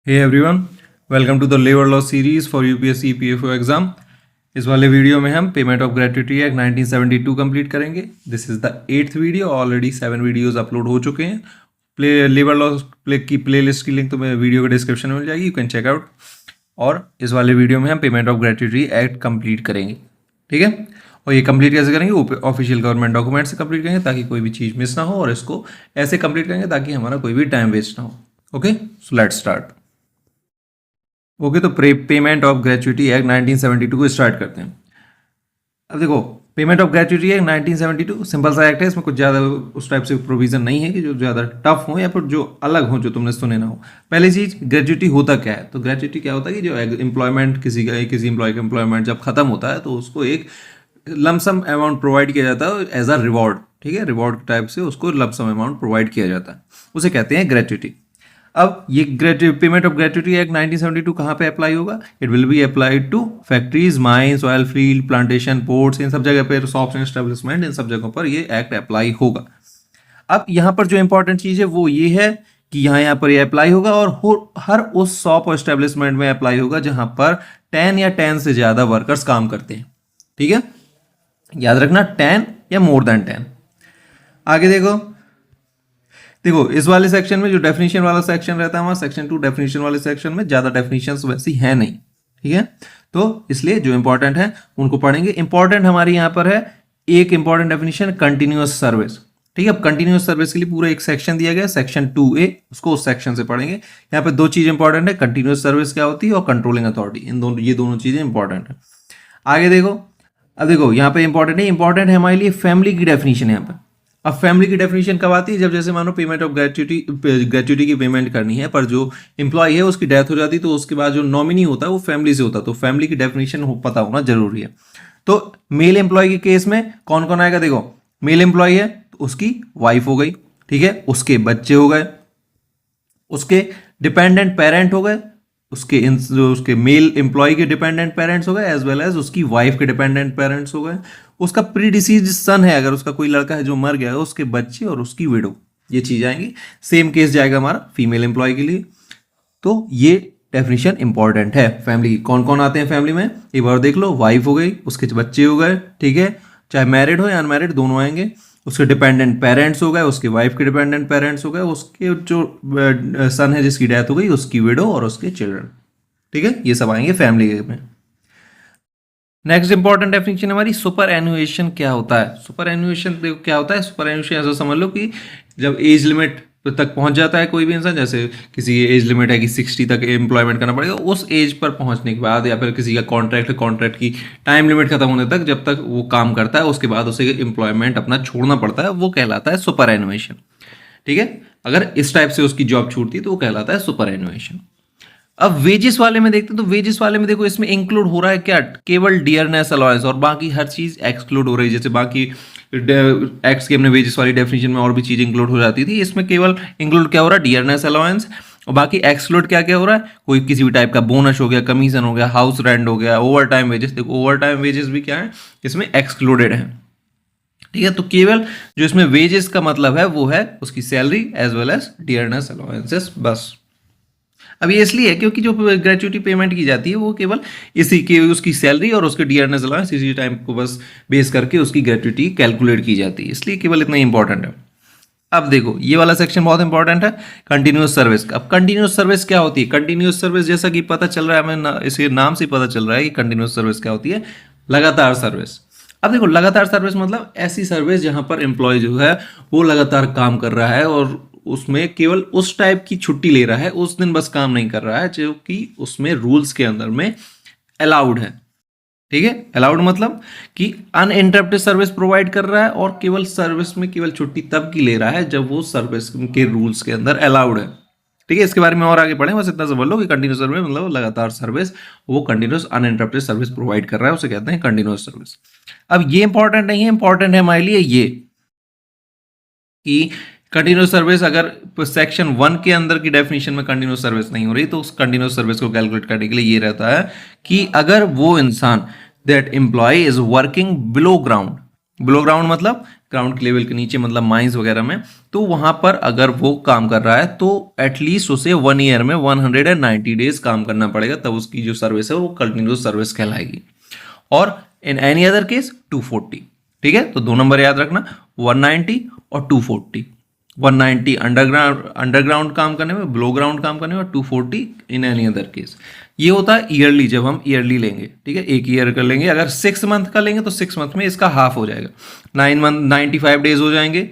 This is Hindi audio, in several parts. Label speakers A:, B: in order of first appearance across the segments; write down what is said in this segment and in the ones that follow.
A: Hey everyone, welcome to the labour law series for UPSC PFO exam. इस वाले वीडियो में हम payment of gratuity act 1972 complete करेंगे। This is the 8th video. Already 7 videos upload हो चुके हैं। लेबर लॉ की प्लेलिस्ट की लिंक तुम्हें वीडियो के डिस्क्रिप्शन में मिल जाएगी, यू कैन चेक आउट। और इस वाले वीडियो में हम payment of gratuity act complete करेंगे, ठीक है। और ये कंप्लीट कैसे करेंगे? ऑफिशियल गवर्नमेंट डॉक्यूमेंट से कंप्लीट करेंगे ताकि कोई भी चीज़ मिस ना हो, और इसको ऐसे कंप्लीट करेंगे ताकि हमारा कोई भी टाइम वेस्ट ना हो। Okay, so let's start. Okay, तो पेमेंट ऑफ ग्रेच्युटी एक्ट 1972 को स्टार्ट करते हैं। अब देखो, payment of gratuity act 1972 simple सा एक्ट है। इसमें कुछ ज़्यादा उस टाइप से प्रोविजन नहीं है कि जो ज़्यादा टफ हो या फिर जो अलग हो, जो तुमने सुने ना हो। पहली चीज़, ग्रेच्युटी होता क्या है? तो ग्रेच्युटी क्या होता है कि जो एम्प्लॉयमेंट किसी एम्प्लॉय का एम्प्लॉयमेंट जब खत्म होता है तो उसको एक लमसम अमाउंट प्रोवाइड किया जाता है एज अ रिवॉर्ड, ठीक है। रिवॉर्ड टाइप से उसको लमसम अमाउंट प्रोवाइड किया जाता है, उसे कहते हैं ग्रेच्युटी। अब ये पेमेंट ऑफ ग्रेच्युटी एक्ट 1972 कहाँ पे अप्लाई होगा? It will be applied to factories, mines, oil field, plantation, ports, इन सब जगह पर, शॉप्स एंड एस्टेब्लिशमेंट, इन सब जगहों पर ये एक्ट अप्लाई होगा। अब यहाँ पर जो इंपॉर्टेंट चीज़ है वो ये है कि यहाँ पर ये अप्लाई होगा, और हर उस शॉप और एस्टेब्लिशमेंट में अप्लाई होगा जहाँ पर 10 या 10 से ज़्यादा वर्कर्स काम करते हैं, ठीक है। याद रखना, 10 या मोर देन 10। आगे देखो, इस वाले सेक्शन में जो डेफिनेशन वाला सेक्शन रहता है, हमारा सेक्शन 2 डेफिनेशन वाले सेक्शन में ज़्यादा डेफिनेशंस वैसी है नहीं, ठीक है। तो इसलिए जो इंपॉर्टेंट है उनको पढ़ेंगे। इंपॉर्टेंट हमारी यहाँ पर है एक इंपॉर्टेंट डेफिनेशन, कंटिन्यूअस सर्विस, ठीक है। अब कंटिन्यूअस सर्विस के लिए पूरा एक सेक्शन दिया गया, सेक्शन 2A, उसको उस सेक्शन से पढ़ेंगे। यहाँ पे दो चीज़ इंपॉर्टेंट है, कंटिन्यूअस सर्विस क्या होती है और कंट्रोलिंग अथॉरिटी, ये दोनों चीज़ें इंपॉर्टेंट है। आगे देखो, अब देखो यहाँ पे इंपॉर्टेंट है हमारे लिए फैमिली की डेफिनेशन। यहाँ पर अब फैमिली की डेफिनेशन कब आती है? जब जैसे मानो पेमेंट ऑफ ग्रेच्युटी की पेमेंट करनी है, पर जो एम्प्लॉय है उसकी डेथ हो जाती है, तो उसके बाद जो नॉमिनी होता है वो फैमिली से होता है, तो फैमिली की डेफिनेशन पता होना जरूरी है। तो मेल एम्प्लॉय के केस में कौन कौन आएगा? देखो, मेल एम्प्लॉय है तो उसकी वाइफ हो गई, ठीक है, उसके बच्चे हो गए, उसके डिपेंडेंट पेरेंट हो गए, उसके मेल एम्प्लॉय के डिपेंडेंट पेरेंट्स हो गए, एज वेल एज उसकी वाइफ के डिपेंडेंट पेरेंट्स हो गए, उसका प्री डिसीज सन है, अगर उसका कोई लड़का है जो मर गया है, उसके बच्चे और उसकी विडो, ये चीज आएंगी। सेम केस जाएगा हमारा फीमेल एम्प्लॉय के लिए। तो ये डेफिनेशन इंपॉर्टेंट है। फैमिली कौन कौन आते हैं फैमिली में, एक बार देख लो। वाइफ हो गई, उसके बच्चे हो गए, ठीक है, चाहे मैरिड हो या अनमैरिड दोनों आएंगे। उसके डिपेंडेंट पेरेंट्स हो गए, उसके वाइफ के डिपेंडेंट पेरेंट्स हो गए, उसके जो सन है जिसकी डेथ हो गई, उसकी विडो और उसके चिल्ड्रन, ठीक है, ये सब आएंगे फैमिली में। नेक्स्ट इंपॉर्टेंट डेफिनेशन हमारी सुपर एनुएशन क्या होता है? सुपर एनुएशन देखो क्या होता है। सुपर एनुएशन ऐसा समझ लो कि जब एज लिमिट तक पहुंच जाता है कोई भी इंसान, जैसे किसी एज लिमिट है कि 60 तक एम्प्लॉयमेंट करना पड़ेगा, उस एज पर पहुंचने के बाद, या फिर किसी का कॉन्ट्रैक्ट की टाइम लिमिट खत्म होने तक जब तक वो काम करता है, उसके बाद उसे एम्प्लॉयमेंट अपना छोड़ना पड़ता है, वो कहलाता है सुपर एनुएशन, ठीक है। अगर इस टाइप से उसकी जॉब छूटती है तो वो कहलाता है सुपर एनुएशन। अब वेजेस वाले में देखते हैं, तो वेजेस वाले में देखो इसमें इंक्लूड हो रहा है क्या? केवल डियरनेस अलाउंस, और बाकी हर चीज एक्सक्लूड हो रही है। जैसे बाकी एक्ट्स के हमने वेजेस वाली डेफिनेशन में और भी चीज इंक्लूड हो जाती थी, इसमें केवल इंक्लूड क्या हो रहा है? Dearness allowance. और बाकी एक्सक्लूड क्या क्या हो रहा है? कोई किसी भी टाइप का बोनस हो गया, कमीशन हो गया, हाउस रेंट हो गया, ओवर टाइम वेजेस। देखो ओवर टाइम वेजेस भी क्या है, इसमें एक्सक्लूडेड है, ठीक है। तो केवल जो इसमें वेजेस का मतलब है वो है उसकी salary as well as dearness allowances, बस। अब ये इसलिए है क्योंकि जो ग्रेच्युटी पेमेंट की जाती है वो केवल इसी के उसकी सैलरी और उसके डियरनेस अलाउंस, इसी टाइम को बस बेस करके उसकी ग्रेच्युटी कैलकुलेट की जाती है, इसलिए केवल इतना इंपॉर्टेंट है। अब देखो ये वाला सेक्शन बहुत इंपॉर्टेंट है, कंटिन्यूअस सर्विस। अब कंटिन्यूअस सर्विस क्या होती है? कंटिन्यूअस सर्विस जैसा कि पता चल रहा है हमें, इसके नाम से पता चल रहा है कि कंटिन्यूअस सर्विस क्या होती है, लगातार सर्विस। अब देखो लगातार सर्विस मतलब ऐसी सर्विस जहां पर एम्प्लॉय जो है वो लगातार काम कर रहा है, और उसमें केवल उस टाइप की छुट्टी ले रहा है, उस दिन बस काम नहीं कर रहा है, जो कि उसमें रूल्स के अंदर में अलाउड है, ठीक है। अलाउड मतलब कि अनइंटरप्टेड सर्विस प्रोवाइड कर रहा है, और केवल सर्विस में केवल छुट्टी तब की ले रहा है जब वो सर्विस के रूल्स के अंदर अलाउड है, ठीक है। इसके बारे में और आगे पढ़ें, बस इतना समझ लो कि कंटिन्यूस सर्विस मतलब लगातार सर्विस, वो कंटिन्यूस अनइंटरप्टेड सर्विस प्रोवाइड कर रहा है, उसे कहते हैं कंटिन्यूस सर्विस। अब ये इंपॉर्टेंट नहीं है, इंपॉर्टेंट है हमारे लिए ये कि कंटिन्यूस सर्विस, अगर सेक्शन 1 के अंदर की डेफिनेशन में कंटिन्यूस सर्विस नहीं हो रही, तो उस कंटिन्यूस सर्विस को कैलकुलेट करने के लिए ये रहता है कि अगर वो इंसान that employ is working below ground मतलब ग्राउंड लेवल के नीचे, मतलब माइंस वगैरह में, तो वहाँ पर अगर वो काम कर रहा है तो एटलीस्ट उसे 1 ईयर में 190 डेज काम करना पड़ेगा, तब उसकी जो सर्विस है वो कंटिन्यूस सर्विस कहलाएगी। और इन एनी अदर केस 240। ठीक है, तो 2 नंबर याद रखना, 190 और 240। 190 अंडरग्राउंड काम करने में, ब्लो ग्राउंड काम करने में, और 240 इन एनी अदर केस। ये होता है ईयरली, जब हम ईयरली लेंगे। ठीक है, 1 ईयर का लेंगे। अगर 6 मंथ का लेंगे तो 6 मंथ में इसका हाफ हो जाएगा, 9 मंथ 95 डेज हो जाएंगे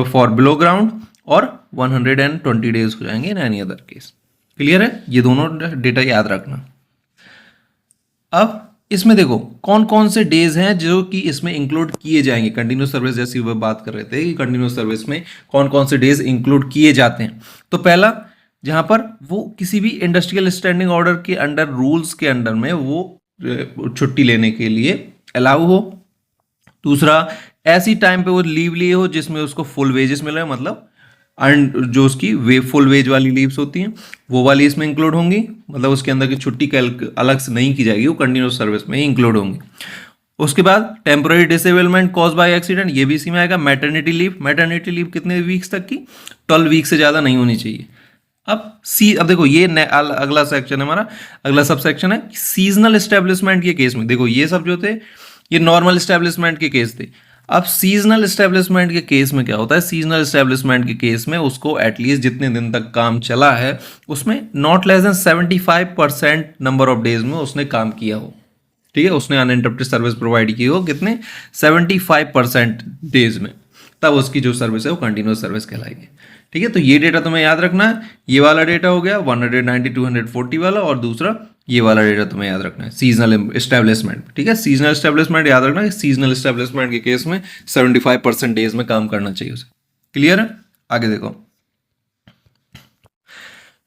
A: फॉर ब्लो ग्राउंड, और 120 डेज हो जाएंगे in any other case. Clear है, ये दोनों डेटा याद रखना। अब इसमें देखो कौन कौन से डेज हैं जो कि इसमें इंक्लूड किए जाएंगे। कंटिन्यूस सर्विस जैसी वो बात कर रहे थे कि कंटिन्यूस सर्विस में कौन कौन से डेज इंक्लूड किए जाते हैं। तो पहला, जहां पर वो किसी भी इंडस्ट्रियल स्टैंडिंग ऑर्डर के अंडर, रूल्स के अंडर में वो छुट्टी लेने के लिए अलाउ हो। दूसरा, ऐसी टाइम पे वो लीव लिए हो जिसमें उसको फुल वेजेस मिल रहे हैं, मतलब जो उसकी फुल वेज वाली लीव्स होती हैं वो वाली इसमें इंक्लूड होंगी, मतलब उसके अंदर की छुट्टी अलग से नहीं की जाएगी, वो कंटिन्यूस सर्विस में ही इंक्लूड होंगी। उसके बाद temporary disablement cause by accident, ये भी इसी में आएगा। मैटरनिटी लीव कितने वीक्स तक की, 12 वीक से ज़्यादा नहीं होनी चाहिए। अब देखो ये अगला सेक्शन है हमारा, अगला सब सेक्शन है सीजनल एस्टेब्लिशमेंट के केस में। देखो ये सब जो थे ये नॉर्मल एस्टेब्लिशमेंट के केस थे। अब सीजनल एस्टेब्लिशमेंट के केस में क्या होता है, सीजनल एस्टेब्लिशमेंट के केस में उसको एटलीस्ट जितने दिन तक काम चला है उसमें not less than 75% number of days में उसने काम किया हो। ठीक है, उसने अनइंटरप्टेड सर्विस प्रोवाइड की हो, कितने, 75% डेज में, तब उसकी जो सर्विस है वो कंटिन्यूस सर्विस कहलाएगी। ठीक है, तो ये डेटा तुम्हें याद रखना है। ये वाला डेटा हो गया 190 240 वाला, और दूसरा ये वाला डेटा तुम्हें याद रखना है सीजनल एस्टेब्लिशमेंट। ठीक है, सीजनल एस्टेब्लिशमेंट याद रखना है, सीजनल एस्टेब्लिशमेंट के केस में 75% डेज में काम करना चाहिए उसे। क्लियर है, आगे देखो।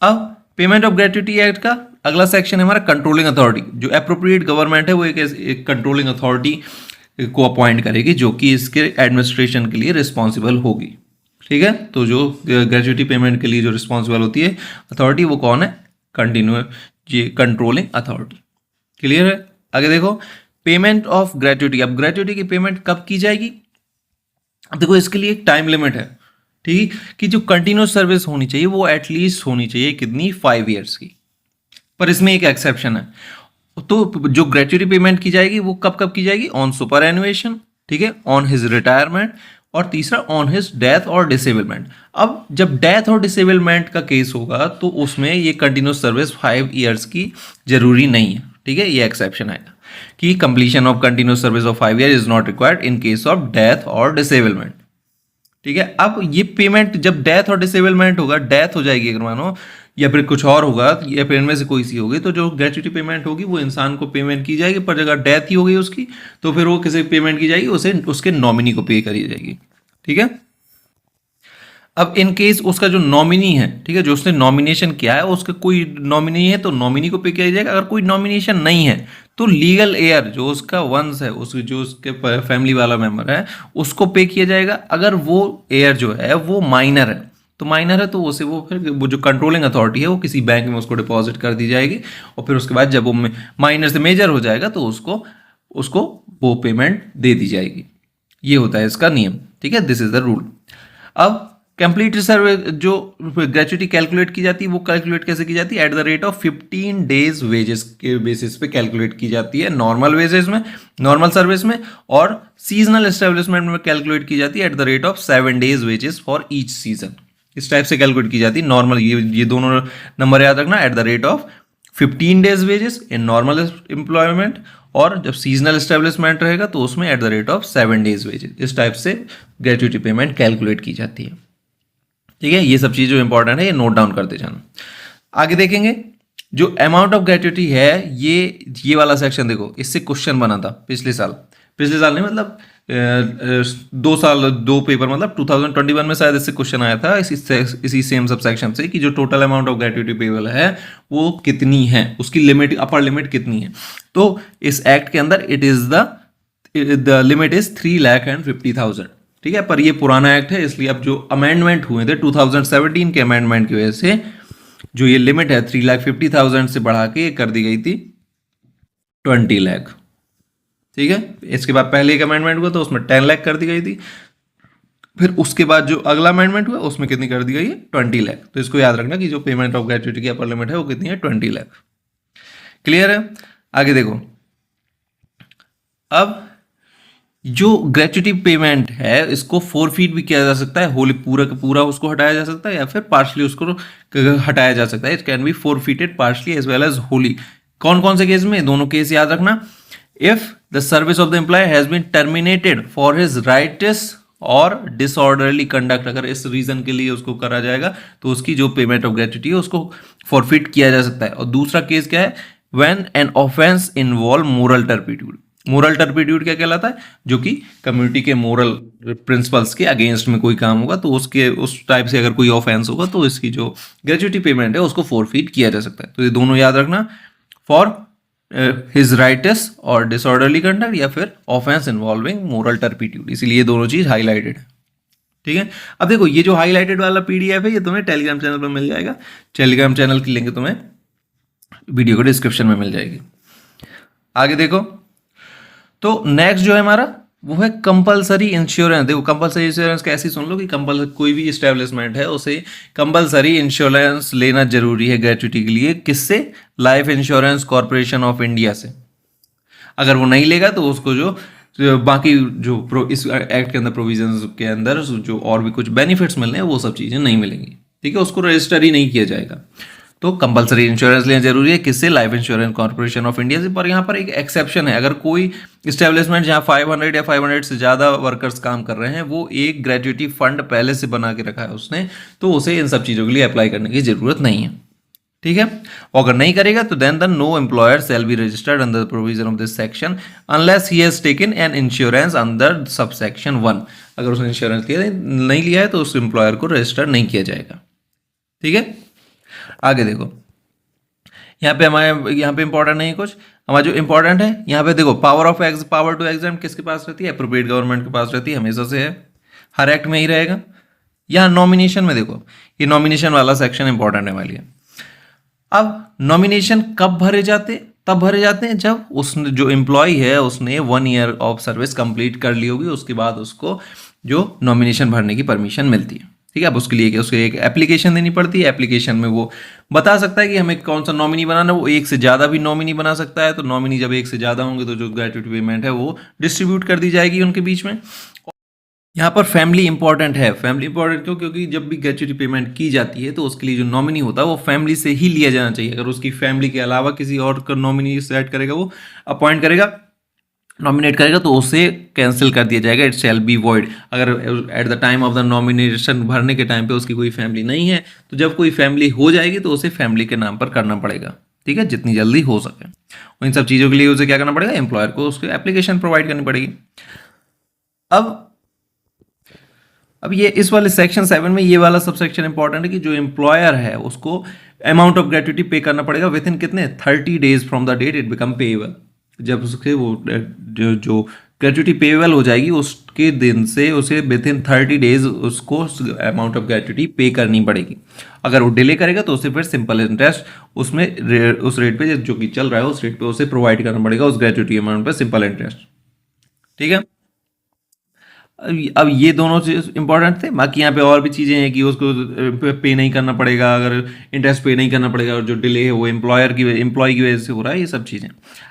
A: अब पेमेंट ऑफ ग्रेट्युटी एक्ट का अगला सेक्शन है हमारा कंट्रोलिंग अथॉरिटी। जो एप्रोप्रिएट गवर्नमेंट है वो एक कंट्रोलिंग अथॉरिटी को अपॉइंट करेगी जो कि इसके एडमिनिस्ट्रेशन के लिए रिस्पॉन्सिबल होगी। ठीक है, तो जो ग्रेजुटी पेमेंट के लिए जो रिस्पॉन्सिबल होती है अथॉरिटी, वो कौन है, ये कंट्रोलिंग अथॉरिटी। क्लियर है, आगे देखो। पेमेंट ऑफ ग्रेजुटी, अब ग्रेजुटी की पेमेंट कब की जाएगी। अब देखो इसके लिए एक टाइम लिमिट है, ठीक है, कि जो कंटिन्यूस सर्विस होनी चाहिए वो एटलीस्ट होनी चाहिए कितनी, 5 ईयर्स की। पर इसमें एक एक्सेप्शन है, तो जो ग्रेजुटी पेमेंट की जाएगी वो कब कब की जाएगी, ऑन सुपर एनुएशन, ठीक है, ऑन हिज रिटायरमेंट, और तीसरा ऑन हिज डेथ और डिसेबलमेंट। अब जब डेथ और डिसेबलमेंट का केस होगा तो उसमें ये कंटिन्यूस सर्विस 5 ईयर्स की जरूरी नहीं है। ठीक है, ये एक्सेप्शन आएगा कि completion of continuous service of 5 year is not required in case of death और डिसेबलमेंट। ठीक है, अब ये पेमेंट जब डेथ और डिसेबलमेंट होगा, डेथ हो जाएगी अगर मानो, या फिर कुछ और होगा, या फिर इनमें से कोई सी होगी, तो जो ग्रेच्युटी पेमेंट होगी वो इंसान को पेमेंट की जाएगी, पर अगर डेथ ही हो गई उसकी तो फिर वो किसी पेमेंट की जाएगी, उसे उसके नॉमिनी को पे करी जाएगी। ठीक है, अब इन केस उसका जो नॉमिनी है, ठीक है, जो उसने नॉमिनेशन किया है, उसका कोई नॉमिनी है तो नॉमिनी को पे किया जाएगा। अगर कोई नॉमिनेशन नहीं है तो लीगल एयर जो उसका वंश है, जो उसके फैमिली वाला मेंबर है, उसको पे किया जाएगा। अगर वो एयर जो है वो माइनर है, तो माइनर है तो उसे वो फिर वो जो कंट्रोलिंग अथॉरिटी है वो किसी बैंक में उसको डिपॉजिट कर दी जाएगी, और फिर उसके बाद जब वो माइनर से मेजर हो जाएगा तो उसको वो पेमेंट दे दी जाएगी। ये होता है इसका नियम। ठीक है, दिस इज द रूल। अब कंप्लीट सर्विस जो ग्रेच्युटी कैलकुलेट की जाती है वो कैलकुलेट कैसे की जाती है, at the rate of 15 days wages के बेसिस पे कैलकुलेट की जाती है, नॉर्मल वेजेस में, नॉर्मल सर्विस में, और सीजनल एस्टेब्लिशमेंट में कैलकुलेट की जाती है at the rate of 7 days wages for each season. इस टाइप से कैलकुलेट की जाती है नॉर्मल, ये दोनों नंबर याद रखना, at the rate of 15 days wages in normal employment, और जब सीजनल एस्टेब्लिशमेंट रहेगा तो उसमें at the rate of 7 days wages. इस टाइप से ग्रेच्युटी पेमेंट कैलकुलेट की जाती है। ठीक है, ये सब चीज़ जो इंपॉर्टेंट है ये नोट डाउन करते जाना। आगे देखेंगे जो अमाउंट ऑफ ग्रेच्युटी है, ये वाला सेक्शन देखो, इससे क्वेश्चन बना था पिछले साल नहीं, मतलब 2 पेपर, मतलब 2021 में शायद इससे क्वेश्चन आया था इसी सेम सब सेक्शन से, कि जो total amount of gratuity payable है वो कितनी है, उसकी लिमिट, अपर लिमिट कितनी है। तो इस एक्ट के अंदर it is the limit is 3,50,000। ठीक है, पर ये पुराना एक्ट है, इसलिए अब जो अमेंडमेंट हुए थे 2017 के अमेंडमेंट की वजह से जो ये लिमिट है 3,50,000 से बढ़ा के कर दी गई थी 20 लाख। ठीक है। इसके बाद पहले एक अमेंडमेंट हुआ तो उसमें 10 लाख कर दी गई थी, फिर उसके बाद जो अगला अमेंडमेंट हुआ उसमें कितनी कर दी गई है, 20 लाख। तो इसको याद रखना कि जो पेमेंट ऑफ ग्रेच्युटी की अपर लिमिट है वो कितनी है, 20 लाख। क्लियर है। आगे देखो, अब जो ग्रेच्युटी पेमेंट है इसको फोरफीट भी किया जा सकता है, होली पूरा का पूरा उसको हटाया जा सकता है या फिर पार्शली उसको हटाया जा सकता है। It can be forfeited partially as well as wholly. कौन कौन से केस में, दोनों केस याद रखना। If the service of the employee has been terminated for his riotous और डिसऑर्डरली कंडक्ट, अगर इस रीजन के लिए उसको करा जाएगा तो उसकी जो पेमेंट ऑफ ग्रेच्युटी है उसको फॉरफिट किया जा सकता है। और दूसरा केस क्या है, when an offence involve moral turpitude. Moral turpitude क्या कहलाता है, जो कि कम्युनिटी के मोरल प्रिंसिपल्स के अगेंस्ट में कोई काम होगा तो उसके उस टाइप से अगर कोई ऑफेंस होगा तो इसकी जो ग्रेच्युटी पेमेंट है उसको फोरफीट किया जा सकता है। तो ये दोनों याद रखना, फॉर हिज राइटस और डिसऑर्डरली कंडक्ट या फिर ऑफेंस इन्वॉल्विंग मोरल टर्पिट्यूड, इसीलिए दोनों चीज हाईलाइटेड है। ठीक है। अब देखो ये जो हाईलाइटेड वाला पीडीएफ है ये तुम्हें टेलीग्राम चैनल पर मिल जाएगा। टेलीग्राम चैनल की लिंक तुम्हें वीडियो के डिस्क्रिप्शन में मिल जाएगी। आगे देखो, तो नेक्स्ट जो है हमारा वो है कंपलसरी इंश्योरेंस। देखो कंपलसरी इंश्योरेंस कैसी, सुन लो कि कोई भी इस्टेब्लिशमेंट है उसे कंपलसरी इंश्योरेंस लेना जरूरी है ग्रेच्युटी के लिए। किससे, life insurance corporation of India से। अगर वो नहीं लेगा तो उसको जो बाकी जो इस एक्ट के अंदर प्रोविजंस के अंदर जो और भी कुछ बेनिफिट्स मिलने हैं वो सब चीज़ें नहीं मिलेंगी। ठीक है, उसको रजिस्टर ही नहीं किया जाएगा। तो कंपलसरी इंश्योरेंस लेना जरूरी है, किससे, life insurance corporation of India से। पर यहाँ पर एक एक्सेप्शन है, अगर कोई इस्टेब्लिशमेंट जहाँ 500 या 500 से ज़्यादा वर्कर्स काम कर रहे हैं वो एक ग्रेच्युटी फंड पहले से बना के रखा है उसने, तो उसे इन सब चीज़ों के लिए अप्लाई करने की जरूरत नहीं है। ठीक है, और अगर नहीं करेगा तो then the no employer shall be registered under the provision of this section unless he has taken an insurance under sub section 1। अगर उसने इंश्योरेंस नहीं लिया है तो उस एम्प्लॉयर को रजिस्टर नहीं किया जाएगा। ठीक है, आगे देखो, यहाँ पे हमारे यहाँ पे इंपॉर्टेंट नहीं कुछ, हमारा जो इंपॉर्टेंट है यहाँ पे देखो, पावर टू एग्जाम किसके पास रहती है, अप्रोप्रिएट गवर्नमेंट के पास रहती है, हमेशा से है, हर एक्ट में ही रहेगा। यहाँ नॉमिनेशन में देखो, ये नॉमिनेशन वाला सेक्शन इंपॉर्टेंट है हमारे लिए। अब नॉमिनेशन कब भरे जाते, तब भरे जाते हैं जब उसने जो एम्प्लॉय है उसने 1 ईयर ऑफ सर्विस कंप्लीट कर ली होगी, उसके बाद उसको जो नॉमिनेशन भरने की परमिशन मिलती है। ठीक है, अब उसके लिए उसको एक एप्लीकेशन देनी पड़ती है। एप्लीकेशन में वो बता सकता है कि हमें कौन सा नॉमिनी बनाना है, वो एक से ज़्यादा भी नॉमिनी बना सकता है। तो नॉमिनी जब एक से ज़्यादा होंगे तो जो ग्रेच्युटी पेमेंट है वो डिस्ट्रीब्यूट कर दी जाएगी उनके बीच में। यहाँ पर फैमिली इंपॉर्टेंट है। फैमिली इंपॉर्टेंट क्यों, क्योंकि जब भी ग्रेच्युटी पेमेंट की जाती है तो उसके लिए जो नॉमिनी होता है वो फैमिली से ही लिया जाना चाहिए। अगर उसकी फैमिली के अलावा किसी और का नॉमिनी सेट करेगा, वो अपॉइंट करेगा, नॉमिनेट करेगा, तो उसे कैंसिल कर दिया जाएगा, इट शैल बी वॉइड। अगर at the time of the nomination भरने के टाइम पे उसकी कोई फैमिली नहीं है तो जब कोई फैमिली हो जाएगी तो उसे फैमिली के नाम पर करना पड़ेगा। ठीक है, जितनी जल्दी हो सके। इन सब चीज़ों के लिए उसे क्या करना पड़ेगा, एम्प्लॉयर को उसकी एप्लीकेशन प्रोवाइड करनी पड़ेगी। अब ये इस वाले सेक्शन 7 में ये वाला सब सेक्शन इंपॉर्टेंट है कि जो एम्प्लॉयर है उसको अमाउंट ऑफ ग्रेच्युटी पे करना पड़ेगा विद इन कितने, 30 days from the date it become payable. जब उसके वो जो ग्रेच्युटी पेएबल हो जाएगी उसके दिन से उसे विद इन 30 डेज उसको अमाउंट ऑफ ग्रेच्युटी पे करनी पड़ेगी। अगर वो डिले करेगा तो उसे फिर सिंपल इंटरेस्ट उसमें उस रेट पे जो कि चल रहा है उस रेट पे उसे प्रोवाइड करना पड़ेगा, उस ग्रेच्युटी अमाउंट पे सिंपल इंटरेस्ट। ठीक है, अब ये दोनों चीज इंपॉर्टेंट थे। बाकी यहाँ पे और भी चीज़ें हैं कि उसको पे नहीं करना पड़ेगा, अगर इंटरेस्ट पे नहीं करना पड़ेगा, और जो डिले है वो एम्प्लॉय की वजह से हो रहा है, ये सब चीज़ें।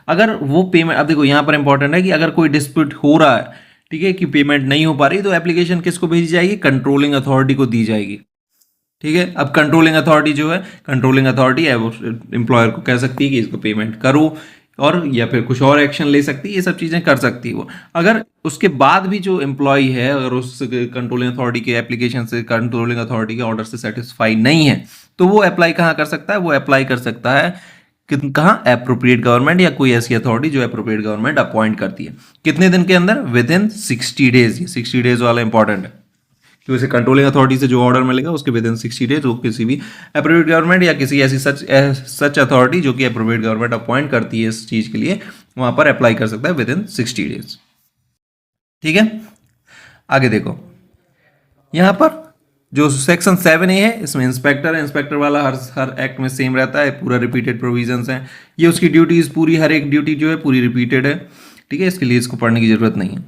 A: अगर वो पेमेंट, अब देखो यहाँ पर इंपॉर्टेंट है कि अगर कोई डिस्प्यूट हो रहा है, ठीक है, कि पेमेंट नहीं हो पा रही, तो एप्लीकेशन किसको भेजी जाएगी, कंट्रोलिंग अथॉरिटी को दी जाएगी। ठीक है, अब कंट्रोलिंग अथॉरिटी जो है, कंट्रोलिंग अथॉरिटी है वो एम्प्लॉयर को कह सकती है कि इसको पेमेंट करो, और या फिर कुछ और एक्शन ले सकती है, ये सब चीज़ें कर सकती है वो। अगर उसके बाद भी जो एम्प्लॉय है अगर उस कंट्रोलिंग अथॉरिटी के एप्लीकेशन से, कंट्रोलिंग अथॉरिटी के ऑर्डर से सेटिस्फाई नहीं है, तो वो अप्लाई कहाँ कर सकता है, वो अप्लाई कर सकता है कहाँ, एप्रोप्रिएट गवर्नमेंट या कोई ऐसी अथॉरिटी जो एप्रोप्रिएट गवर्नमेंट अपॉइंट करती है। कितने दिन के अंदर, विद इन 60 डेज। ये 60 डेज वाला इंपॉर्टेंट है कि उसे कंट्रोलिंग अथॉरिटी से जो ऑर्डर मिलेगा उसके विद इन 60 डेज वो किसी भी अप्रोप्रिएट गवर्नमेंट या किसी ऐसी सच अथॉरिटी जो कि अप्रोप्रिएट गवर्नमेंट अपॉइंट करती है इस चीज़ के लिए, वहाँ पर अप्लाई कर सकता है विद इन 60 डेज। ठीक है, आगे देखो, यहाँ पर जो सेक्शन 7A है इसमें इंस्पेक्टर है। इंस्पेक्टर वाला हर एक्ट में सेम रहता है, पूरा रिपीटेड प्रोविजंस हैं। ये उसकी ड्यूटीज पूरी, हर एक ड्यूटी जो है पूरी रिपीटेड है। ठीक है, इसके लिए इसको पढ़ने की जरूरत नहीं है।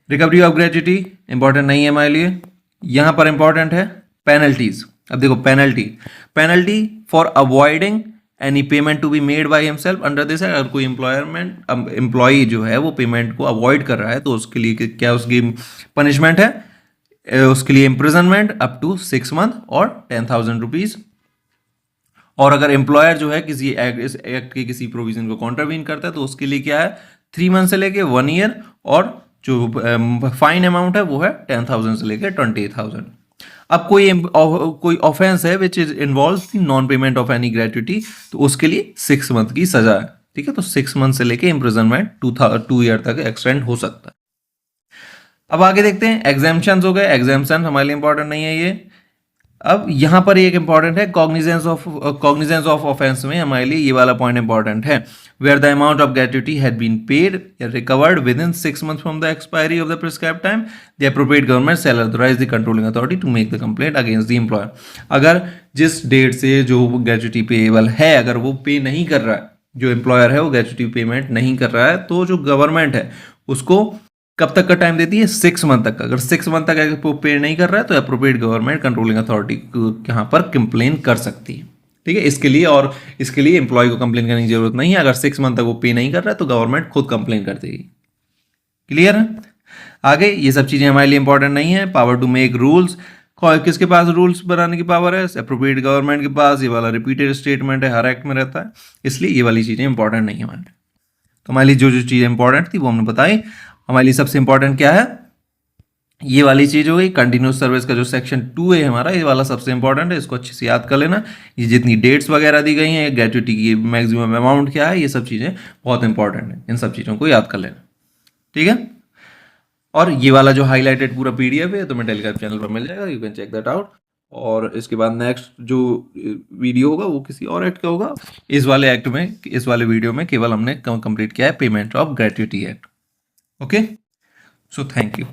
A: रिकवरी ऑफ ग्रेच्युटी इंपॉर्टेंट नहीं है हमारे लिए। यहाँ पर इंपॉर्टेंट है पेनल्टीज। अब देखो penalty for avoiding any payment to be made by himself under this. अगर कोई एम्प्लॉय जो है वो पेमेंट को अवॉइड कर रहा है तो उसके लिए क्या उसकी पनिशमेंट है, उसके लिए इम्प्रिजनमेंट अप टू 6 मंथ और 10,000 रुपीज। और अगर एम्प्लॉयर जो है किसी एक्ट के किसी प्रोविजन को कॉन्ट्रावीन करता है तो उसके लिए क्या है 3 मंथ से लेके 1 ईयर, और जो फाइन अमाउंट है वो है 10,000 से लेके 20,000। अब कोई ऑफेंस है which is involves the non payment of any gratuity, तो उसके लिए 6 मंथ की सजा है। ठीक है, तो 6 मंथ से लेके इम्प्रिजनमेंट 2 ईयर तक एक्सटेंड हो सकता है। अब आगे देखते हैं एग्जाम्पशंस हो गए। एग्जाम्पशन हमारे लिए इंपॉर्टेंट नहीं है ये। अब यहां पर एक इंपॉर्टेंट है कॉग्निजेंस ऑफ ऑफेंस में हमारे लिए ये वाला पॉइंट इंपॉर्टेंट है, where the amount of gratuity had been paid या recovered within 6 months from the expiry of the prescribed time, the appropriate government shall authorise the controlling authority to make the complaint against the employer. अगर जिस डेट से जो ग्रेच्युटी पेएबल है अगर वो पे नहीं कर रहा है, जो एम्प्लॉयर है वो ग्रेच्युटी पेमेंट नहीं कर रहा है, तो जो गवर्नमेंट है उसको कब तक का टाइम देती है 6 मंथ तक का। अगर 6 मंथ तक अगर पे नहीं कर रहा है तो अप्रोप्रिएट गवर्नमेंट कंट्रोलिंग अथॉरिटी यहाँ पर कंप्लेन कर सकती है। ठीक है, इसके लिए एम्प्लॉय को कंप्लेन करने की जरूरत नहीं है। अगर 6 मंथ तक वो पे नहीं कर रहा है तो गवर्नमेंट खुद कंप्लेन कर देगी। क्लियर है? आगे ये सब चीजें हमारे लिए इंपॉर्टेंट नहीं है। पावर टू मेक रूल्स, किसके पास रूल्स बनाने की पावर है? अप्रोप्रिएट गवर्नमेंट के पास। ये वाला रिपीटेड स्टेटमेंट है, हर एक्ट में रहता है, इसलिए ये वाली चीजें इंपॉर्टेंट नहीं है हमारे लिए। तो हमारे लिए जो जो चीजें इंपॉर्टेंट थी वो हमने बताई। हमारे लिए सबसे इंपॉर्टेंट क्या है? ये वाली चीज हो गई कंटिन्यूस सर्विस का जो सेक्शन 2 है हमारा, ये वाला सबसे इंपॉर्टेंट है, इसको अच्छे से याद कर लेना। ये जितनी डेट्स वगैरह दी गई हैं, ग्रेच्युटी की मैक्सिमम अमाउंट क्या है, ये सब चीजें बहुत इंपॉर्टेंट है, इन सब चीजों को याद कर लेना। ठीक है, और ये वाला जो हाईलाइटेड पूरा पीडीएफ है तो मैं टेलीग्राम चैनल पर मिल जाएगा, you can check that out. और इसके बाद नेक्स्ट जो वीडियो होगा वो किसी और एक्ट का होगा। इस वाले वीडियो में केवल हमने कंप्लीट किया है payment of gratuity act. Okay, so thank you.